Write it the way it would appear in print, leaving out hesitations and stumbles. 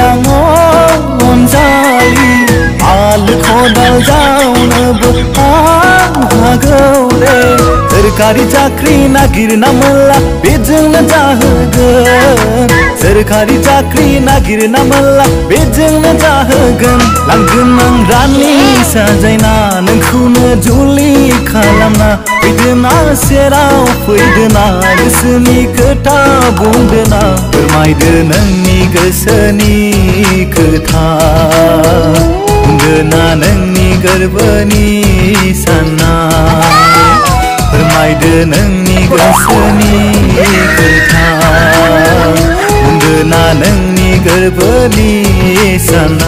आङो अनजालि आल खदाल जावनोबो आं हागौ रे सोरखारि साख्रि नागिरना मोनला बेजोंनो जाहोगोन सोरखारि साख्रि नागिरना मोनला बेजोंनो जाहोगोन लांगोन आं रानि साजायना नोंखौनो जुलि खालामना फैदोना सेराव फैदोना गोसोनि खोथा बुंदोना फोरमायदो नोंनि गोसोनि खोथा बुंदोना नोंनि गोरबोनि साननाय फोरमायदो नोंनि गोसोनि खोथा बुंदोना नोंनि गोरबोनि साननाय।